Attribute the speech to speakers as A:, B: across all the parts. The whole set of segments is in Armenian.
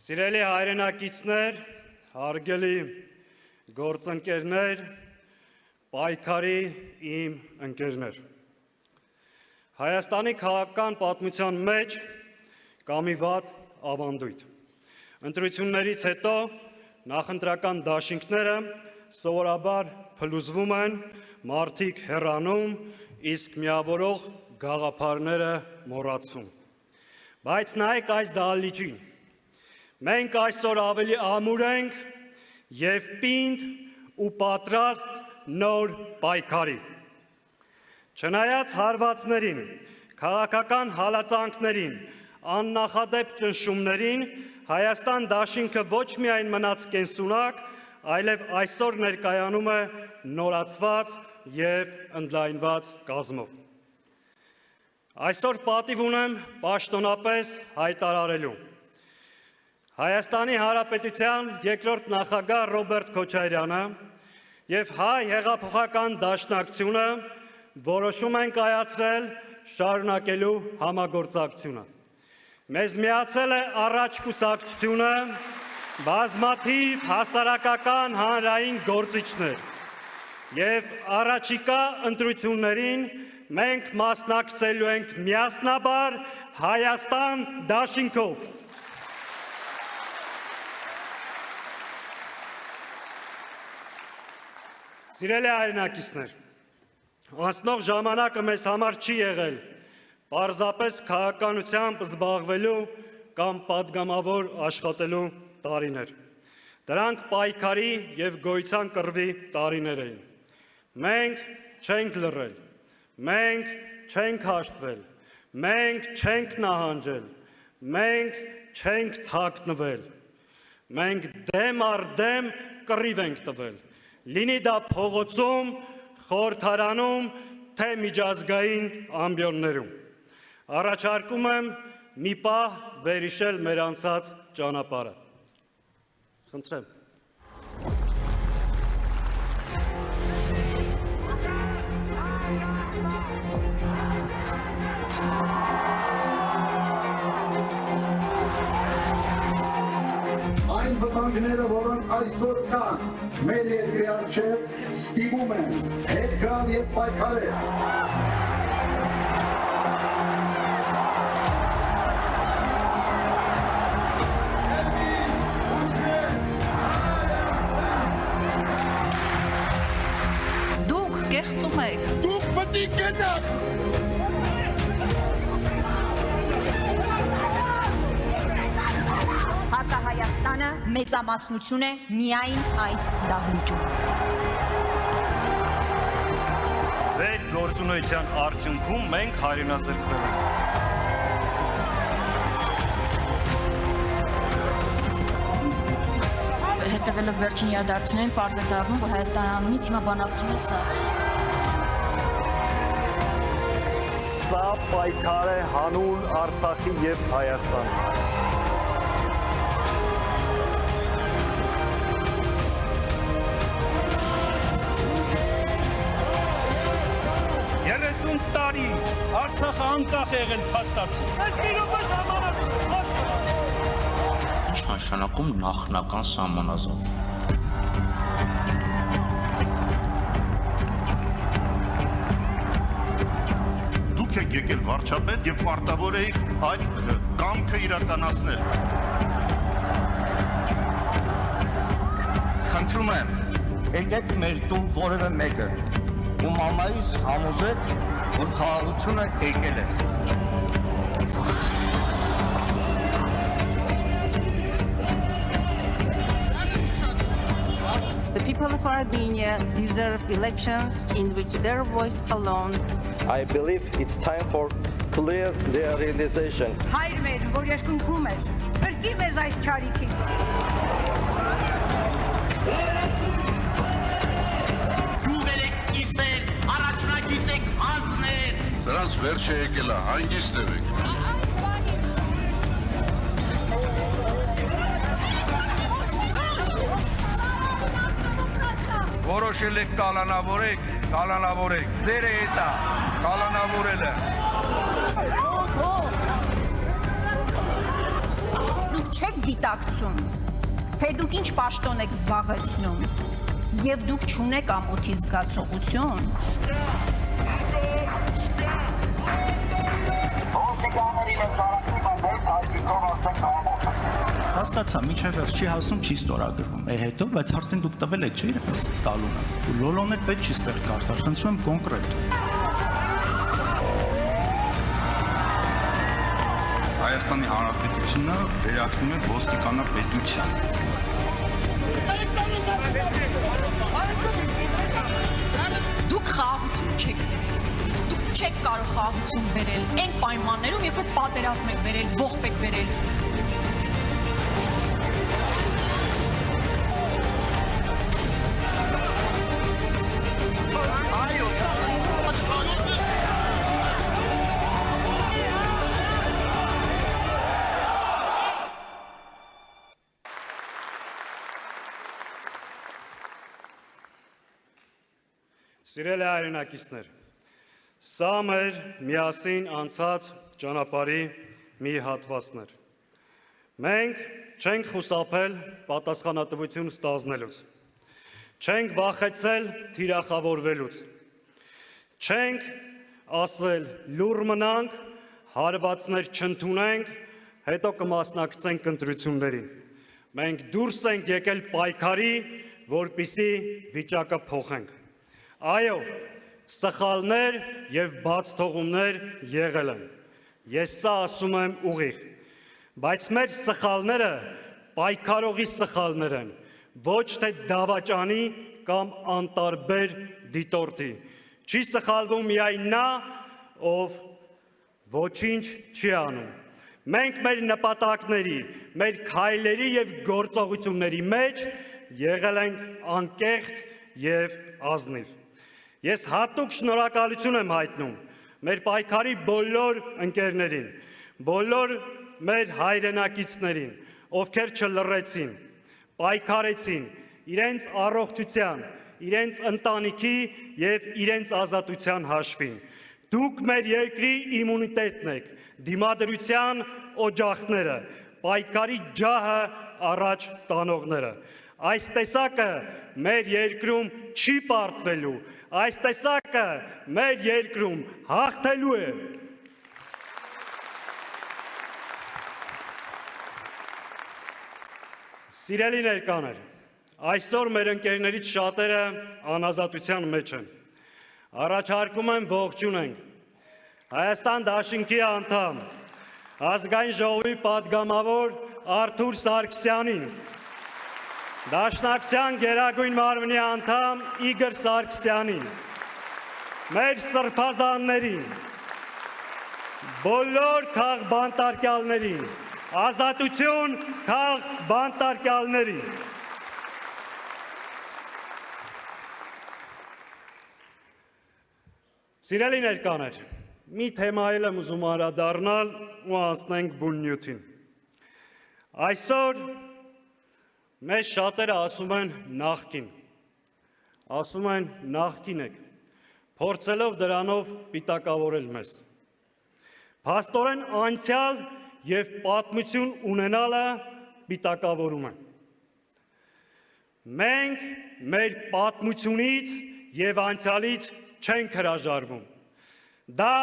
A: Սիրելի հայրենակիցներ, հարգելի գործընկերներ, պայքարի իմ ընկերներ։ Հայաստանի քաղաքական պատմության մեջ կա մի վատ ավանդույթ։ Ընտրություններից հետո նախընտրական դաշինքները սովորաբար փլուզվում են, մարդիկ հեռանում, իսկ միավորող գաղափարները մոռացվում։ Բայց նայեք այս դահլիճին։ Մենք այսօր ավելի ամուր ենք և պինդ ու պատրաստ նոր պայքարի։ Չնայած հարվածներին, քաղաքական հալածանքներին, աննախադեպ ճնշումներին, Հայաստան դաշինքը ոչ միայն մնաց կենսունակ, այլև այսօր ներկայանում է նորացված և ընդլայնված կազմով։ Այսօր պատիվ ունեմ պաշտոնապես հայտարարելու։ Հայաստանի Հանրապետության երկրորդ նախագահ Ռոբերտ Քոչարյանը և Հայ հեղափոխական դաշնակցությունը որոշում են կայացրել շարունակելու համագործակցությունը։ Մեզ միացել է առաջ կուսակցությունը, բազմաթիվ հասարակական հանրային գործիչներ և առաջիկա ընտրություններին մենք մասնակցելու ենք միասնաբար Հայաստան դաշինքով։ Սիրելի հայրենակիցներ, անցնող ժամանակը մեզ համար չի եղել պարզապես քաղաքականությամբ զբաղվելու կամ պատգամավոր աշխատելու տարիներ։ Դրանք պայքարի և գոյության կռվի տարիներ էին։ Մենք չենք լռել, մենք չենք հաշտվել, մենք չենք նահանջել, մենք չենք թաքնվել, մենք դեմ առ դեմ կռիվ ենք տվել, լինի դա փողոցում, խորհրդարանում, թե միջազգային ամբիոններում։ Առաջարկում եմ մի պահ վերհիշել մեր անցած ճանապարհը։ Խնդրեմ։
B: Այն վտանգները, որոնք այսօր կան, մեր երկրի առջև ստիպում են հետ գալ և պայքարել։
C: Դուք կեղծում եք։
B: Դուք պետք է գնաք։
C: Հակահայաստանը մեծամասնություն է միայն այս դահլիճում։
A: Ձեր գործունեության արդյունքում մենք հայրենազրկվել ենք։
D: Հետևելով վերջին իրադարձություններին պարզ է դառնում, որ Հայաստանի անունից հիմա բանակցում է սա։
A: Սա պայքար է հանուն Արցախի և Հայաստանի։
E: տարի Արցախը անկախ եղել փաստացի։
F: Ինչ նշանակում նախնական սահմանազատ։
G: Դուք եք եկել վարչապետ և պարտավոր եք այդ կամքը իրականացնել։
H: Խնդրում եմ, եկեք մեր տուն որևէ մեկը, ու մամայիս համոզեք, որ խաղաղությունը եկել է։
I: The people of Armenia deserve elections in which their voice alone.
J: I believe it's time for clear their realization.
K: Հայր մեր, որ երկնքում ես, բրկի մեզ այս չարիքից։
L: Գյուղեր եք կիսեր, առաջնագիծ եք անձներ։
M: Սրանց վերջը եկել է, հանգիստ եք։
E: Որոշել եք կալանավորեք, կալանավորեք, ձեր է հետա, կալանավորել է։
K: չեք դիտակցում, թե դուք ինչ պաշտոն եք զբաղեցնում, եւ դուք չունեք ամոթի զգացողություն։
N: Հասկացա, միջև վերջ չի հասում, չի ստորագրվում։ Հետո, բայց արդեն դուք տվել եք, չէ՞ իրենց տալունը։ Լոլոն էլ պետք չի ստեղ կարդալ, խնդրում եմ կոնկրետ։
G: Հայաստանի Հանրապետությունը վերածվում է ոստիկանապետության։
D: Դուք խաղաղություն չեք բերել։ Դուք չեք կարող խաղաղություն բերել այն պայմաններում, երբ որ պատերազմ եք բերել, ողբ եք բերել։
A: Սիրելի հայրենակիցներ, սա մեր միասին անցած ճանապարհի մի հատվածն էր։ Մենք չենք խուսափել պատասխանատվություն ստանձնելուց, չենք վախեցել թիրախավորվելուց, չենք ասել լուռ մնանք, հարվածներ չընդունենք, հետո կմասնակցենք ընտրություններին։ Մենք դուրս ենք եկել պայքարի, որպեսզի վիճակը փոխենք։ Այո, սխալներ և բացթողումներ եղել են, ես սա ասում եմ ուղիղ, բայց մեր սխալները պայքարողի սխալներ են, ոչ թե դավաճանի կամ անտարբեր դիտորդի, չի սխալվում միայն նա, ով ոչինչ չի անում, մենք մեր նպատակների, մեր քայլերի և գործողությունների մեջ եղել ենք անկեղծ և ազնիվ։ Ես հատուկ շնորհակալություն եմ հայտնում մեր պայքարի բոլոր ընկերներին, բոլոր մեր հայրենակիցներին, ովքեր չլռեցին, պայքարեցին իրենց առողջության, իրենց ընտանիքի և իրենց ազատության հաշվին։ Դուք մեր երկրի իմունիտետն եք, դիմադրության օջախները, պայքարի ջահը առաջ տանողները։ Այս տեսակը մեր երկրում չի պարտվելու, այս տեսակը մեր երկրում հաղթելու է։ Սիրելի ներկաներ, այսօր մեր ընկերներից շատերը անազատության մեջ են։ Առաջարկում եմ ողջունենք Հայաստան Դաշինքի անդամ, Ազգային ժողովի պատգամավոր Արթուր Սարգսյանին, Դաշնակցության գերագույն մարմնի անդամ Իգոր Սարգսյանին, մեր սրբազաններին, բոլոր քաղբանտարկյալներին, ազատություն քաղբանտարկյալներին։ Սիրելի ներկաներ, մի թեմայել եմ ուզում անդրադառնալ ու անցնենք բուն նյութին։ Այսօր մեզ շատերը ասում են նախկին, ասում են նախկին եք, փորձելով դրանով պիտակավորել մեզ։ Փաստորեն անցյալ և պատմություն ունենալը պիտակավորում է։ Մենք մեր պատմությունից և անցյալից չենք հրաժարվում։ Դա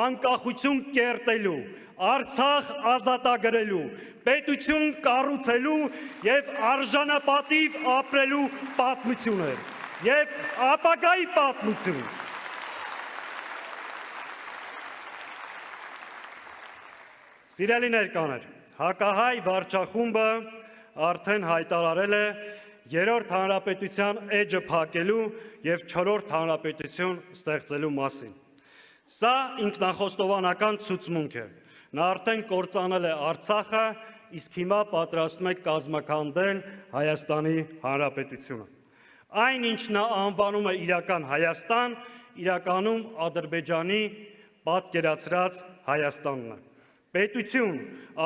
A: անկախություն կերտելու, Արցախ ազատագրելու, պետություն կառուցելու և արժանապատիվ ապրելու պատմություն է, և ապագայի պատմություն։ Սիրելի ներկաներ, հակահայ վարչախումբը արդեն հայտարարել է երրորդ հանրապետության էջը փակելու և չորրորդ հանրապետություն ստեղծելու մասին։ Սա ինքնախոստովանական ցուցմունք է։ Նա արդեն կործանել է Արցախը, իսկ հիմա պատրաստում է կազմաքանդել Հայաստանի Հանրապետությունը։ Այն, ինչ նա անվանում է իրական Հայաստան, իրականում Ադրբեջանի պատկերացրած Հայաստանն է։ Պետություն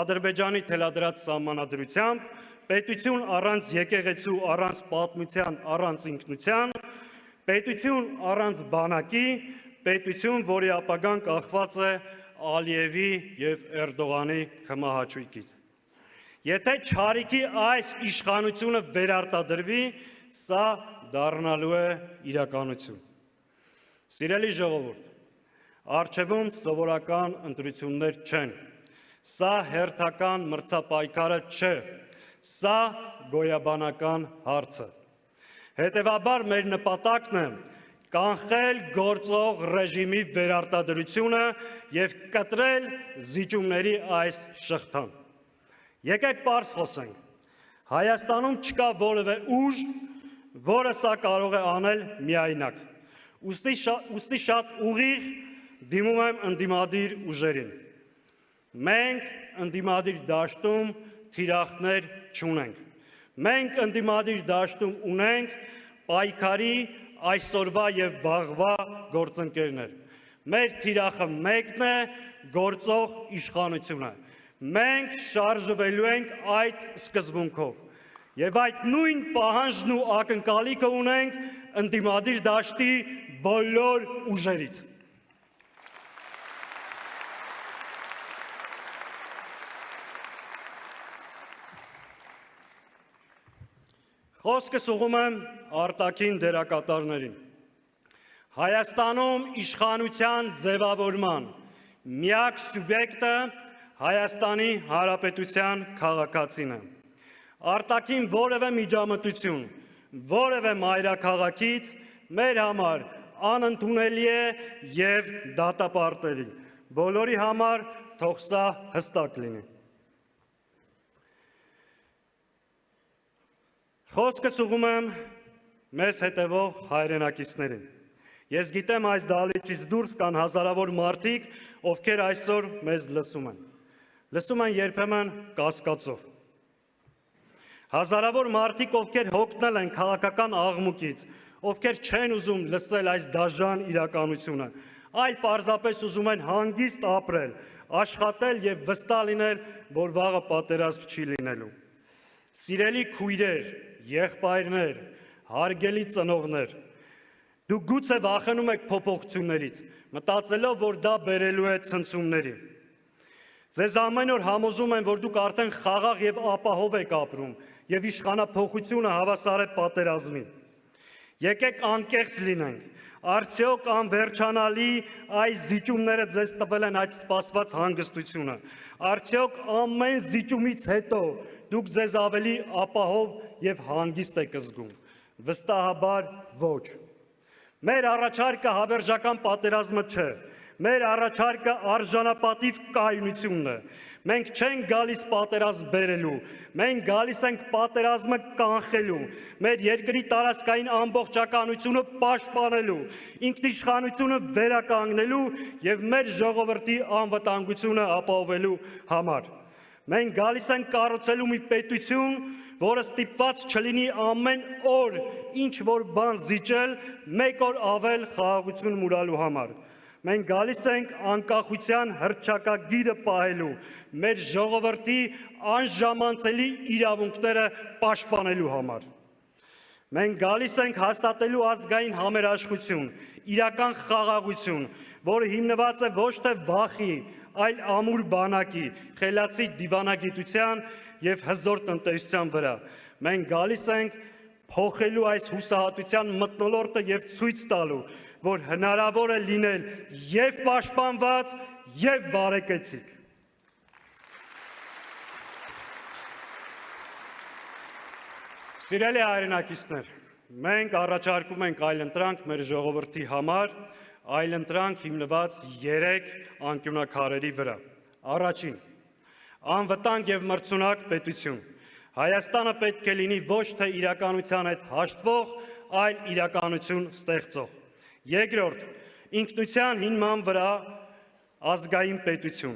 A: Ադրբեջանի թելադրած սահմանադրությամբ, պետություն առանց եկեղեցու, առանց պատմության, առանց ինքնության, պետություն առանց բանակի, պետություն, որի ապագան կախված է Ալիևի և Էրդողանի քմահաճույքից։ Եթե չարիքի այս իշխանությունը վերարտադրվի, սա դառնալու է իրականություն։ Սիրելի ժողովուրդ, առջևում սովորական ընտրություններ չեն, սա հերթական մրցապայքարը չէ, սա գոյաբանական հարց է։ Հետևաբար մեր նպատակն է կանխել գործող ռեժիմի վերարտադրությունը եւ կտրել զիջումների այս շղթան։ Եկեք պարզ խոսենք։ Հայաստանում չկա որևէ ուժ, որը սա կարող է անել միայնակ։ Ուստի շատ ուղիղ դիմում եմ ընդդիմադիր ուժերին։ Մենք ընդդիմադիր դաշտում թիրախներ չունենք։ Մենք ընդդիմադիր դաշտում ունենք պայքարի այսօրվա եւ վաղվա գործընկերներ։ Մեր թիրախը մեկն է, գործող իշխանությունը։ Մենք շարժվելու ենք այդ սկզբունքով։ Եվ այդ նույն պահանջն ու ակնկալիքը ունենք ընդդիմադիր դաշտի բոլոր ուժերից։ Խոսքս ուղղում եմ արտաքին դերակատարներին։ Հայաստանում իշխանության ձևավորման միակ սուբյեկտը Հայաստանի Հանրապետության քաղաքացին է։ Արտաքին որևէ միջամտություն, որևէ մայրաքաղաքից մեր համար անընդունելի է եւ դատապարտելի։ Բոլորի համար թող սա հստակ լինի։ Խոսքս ուղղում եմ մեզ հետևող հայրենակիցներին։ Ես գիտեմ այս դահլիճից դուրս կան հազարավոր մարդիկ, ովքեր այսօր մեզ լսում են։ Լսում են երբեմն կասկածով։ Հազարավոր մարդիկ, ովքեր հոգնել են քաղաքական աղմուկից, ովքեր չեն ուզում լսել այս դաժան իրականությունը, այլ պարզապես ուզում են հանգիստ ապրել, աշխատել եւ վստահ լինել, որ վաղը պատերազմ չի լինելու։ Սիրելի քույրեր, եղբայրներ, հարգելի ծնողներ, դուք գուցե վախենում եք փոփոխություններից, մտածելով, որ դա բերելու է ցնցումների։ Ձեզ ամեն օր համոզում են, որ դուք արդեն խաղաղ եւ ապահով եք ապրում եւ իշխանափոխությունը հավասար է պատերազմին։ Եկեք անկեղծ լինենք։ Արդյոք անվերջանալի այս զիջումները ձեզ տվել են այդ սպասված հանգստությունը։ Արդյոք ամեն զիջումից հետո դուք ձեզ ավելի ապահով եւ հանգիստ եք զգում։ Վստահաբար ոչ։ Մեր առաջարկը հավերժական պատերազմը չէ։ Մեր առաջարկը արժանապատիվ կայունությունն է։ Մենք չենք գալիս պատերազմ բերելու, մենք գալիս ենք պատերազմը կանխելու, մեր երկրի տարածքային ամբողջականությունը պաշտպանելու, ինքնիշխանությունը վերականգնելու եւ մեր ժողովրդի անվտանգությունը ապահովելու համար։ Մենք գալիս ենք կառուցելու մի պետություն, որը ստիպված չլինի ամեն օր ինչ որ բան զիջել, մեկ օր ավել խաղաղություն մուրալու համար։ Մենք գալիս ենք անկախության հռչակագիրը պահելու, մեր ժողովրդի անժամանցելի իրավունքները պաշտպանելու համար։ Մենք գալիս ենք հաստատելու ազգային համերաշխություն, իրական խաղաղություն, որը հիմնված է ոչ թե վախի, այլ ամուր բանակի, խելացի դիվանագիտության եւ հզոր տնտեսության վրա։ Մենք գալիս ենք փոխելու այս հուսահատության մթնոլորտը եւ ցույց տալու, որ հնարավոր է լինել եւ պաշտպանված, եւ բարեկեցիկ։ Սիրելի հայրենակիցներ, մենք առաջարկում ենք այլընտրանք մեր ժողովրդի համար, այլընտրանք հիմնված 3 անկյունաքարերի վրա։ Առաջին, անվտանգ եւ մրցունակ պետություն։ Հայաստանը պետք է լինի ոչ թե իրականության հետ հաշտվող, այլ իրականություն ստեղծող։ Երկրորդ, ինքնության հիման վրա ազգային պետություն,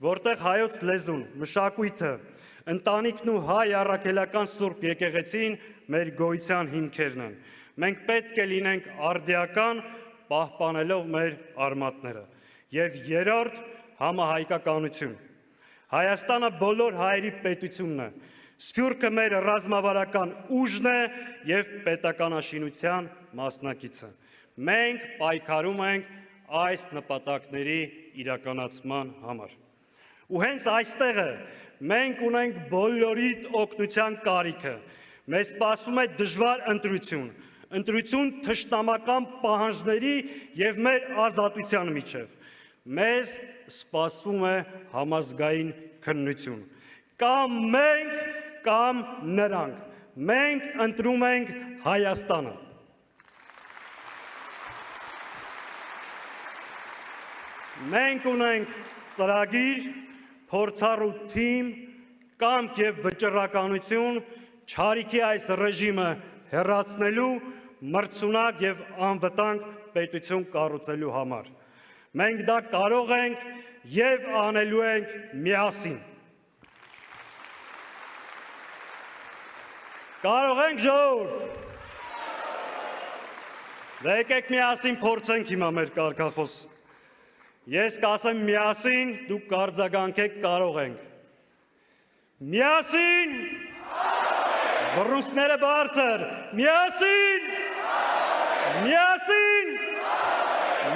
A: որտեղ հայոց լեզուն, մշակույթը, ընտանիքն ու հայ առաքելական սուրբ եկեղեցին մեր գոյության հիմքերն են։ Մենք պետք է լինենք արդիական, պահպանելով մեր արմատները։ Եվ երրորդ, համահայկականություն։ Հայաստանը բոլոր հայերի պետությունն է։ Սփյուռքը մեր ռազմավարական ուժն է եւ պետականաշինության մասնակիցը։ Մենք պայքարում ենք այս նպատակների իրականացման համար։ Ու հենց այստեղ է, Մենք ունենք բոլորի օգնության կարիքը։ Մեզ սպասում է դժվար ընտրություն, ընտրություն թշնամական պահանջների եւ մեր ազատության միջև։ Մեզ սպասվում է համազգային քննություն։ Կամ մենք, կամ նրանք։ Մենք ընտրում ենք Հայաստանը։ Մենք ունենք ծրագիր, փորձառու թիմ, կամք եւ վճռականություն չարիքի այս ռեժիմը հեռացնելու, մրցունակ եւ անվտանգ պետություն կառուցելու համար։ Մենք դա կարող ենք եւ անելու ենք միասին։ Կարող ենք ժողովուրդ։ Եկեք միասին փորձենք հիմա մեր կարգախոսը։ Ես կասեմ միասին, դուք կարձագանքեք կարող ենք։ Միասին, բռունցքները բարձր, միասին, միասին,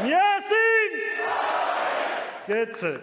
A: միասին, կեցեք։